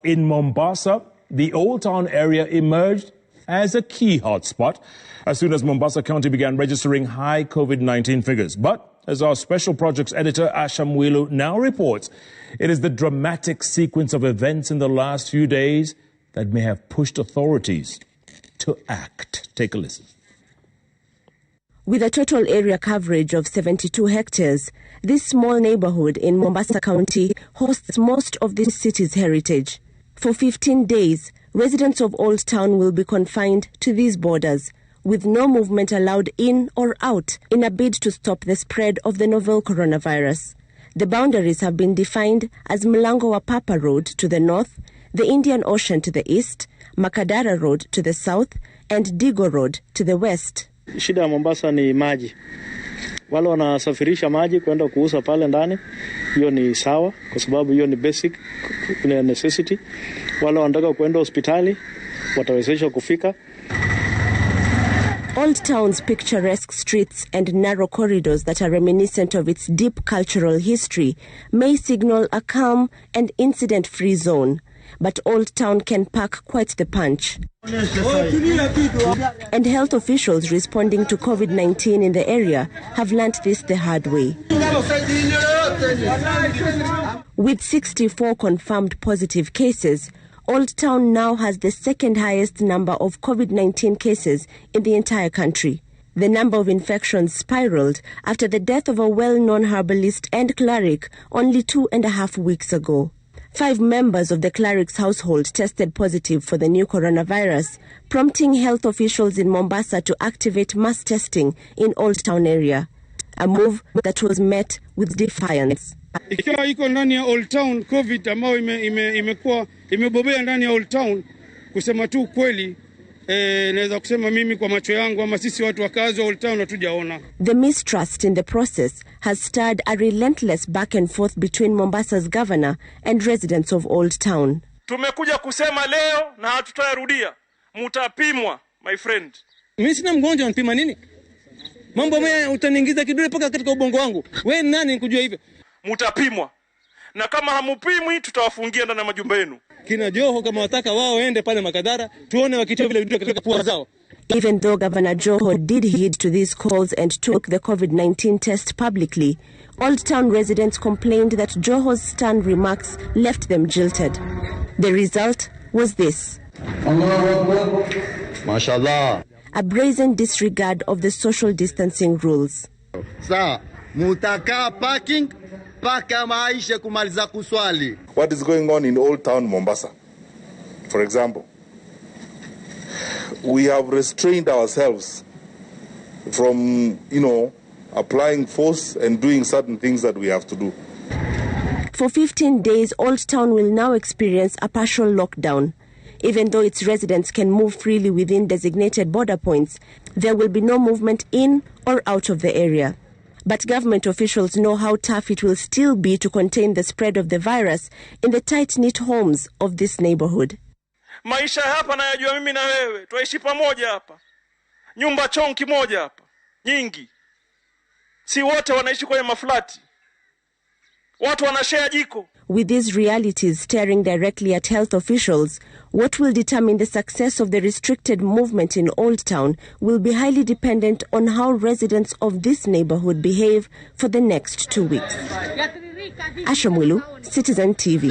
In Mombasa, the Old Town area emerged as a key hotspot as soon as Mombasa County began registering high COVID-19 figures. But as our special projects editor Asha Mwilu now reports, it is the dramatic sequence of events in the last few days that may have pushed authorities to act. Take a listen. With a total area coverage of 72 hectares, this small neighborhood in Mombasa County hosts most of the city's heritage. For 15 days, residents of Old Town will be confined to these borders, with no movement allowed in or out in a bid to stop the spread of the novel coronavirus. The boundaries have been defined as Mlango wa Papa Road to the north, the Indian Ocean to the east, Makadara Road to the south, and Digo Road to the west. Shida ya Mombasa ni maji. Wale wanasafirisha maji kwenda kuuza pale ndani, hiyo ni sawa kwa sababu hiyo ni basic necessity. Wale wanataka kwenda hospitali watawezeshwa kufika. Old Town's picturesque streets and narrow corridors that are reminiscent of its deep cultural history may signal a calm and incident-free zone. But Old Town can pack quite the punch. And health officials responding to COVID-19 in the area have learnt this the hard way. With 64 confirmed positive cases, Old Town now has the second highest number of COVID-19 cases in the entire country. The number of infections spiraled after the death of a well-known herbalist and cleric only 2.5 weeks ago. 5 members of the cleric's household tested positive for the new coronavirus, prompting health officials in Mombasa to activate mass testing in Old Town area, a move that was met with defiance. Ikiwa iko ndani ya Old Town COVID ambayo imekuwa imebobea ndani ya Old Town, kusema tu kweli naweza kusema mimi kwa macho yangu ama sisi watu wakazi wa Old Town hatujaona. The mistrust in the process has stirred a relentless back and forth between Mombasa's governor and residents of Old Town. Tumekuja kusema leo na hatutarudia. Mutapimwa, my friend. Mimi sina mgonjwa, nipima nini? Mambo maya utaniingiza kidole paka katika ubongo wangu. Wewe nani nikujua hivyo? Mutapimwa. Na kama hamupimwi tutawafungia ndani ya majumba yenu. Kina Joho kama wataka wao waende pale Makadara, tuone wakitoa vile vitu katika pua zao. Even though Governor Joho did heed to these calls and took the COVID-19 test publicly, Old Town residents complained that Joho's stern remarks left them jilted. The result was this. Mashallah. A brazen disregard of the social distancing rules. Sa, mutaka parking, paka maisha kumaliza kuswali. What is going on in Old Town Mombasa? For example, we have restrained ourselves from, applying force and doing certain things that we have to do. For 15 days, Old Town will now experience a partial lockdown. Even though its residents can move freely within designated border points, there will be no movement in or out of the area. But government officials know how tough it will still be to contain the spread of the virus in the tight-knit homes of this neighborhood. Maisha hapa nayajua mimi na wewe. Tuishi pamoja hapa. Nyumba chonki moja hapa. Nyingi. Si wote wanaishi kwenye maflati. Watu wanashare jiko. With these realities staring directly at health officials, what will determine the success of the restricted movement in Old Town will be highly dependent on how residents of this neighborhood behave for the next 2 weeks. Asha Mwilu, Citizen TV.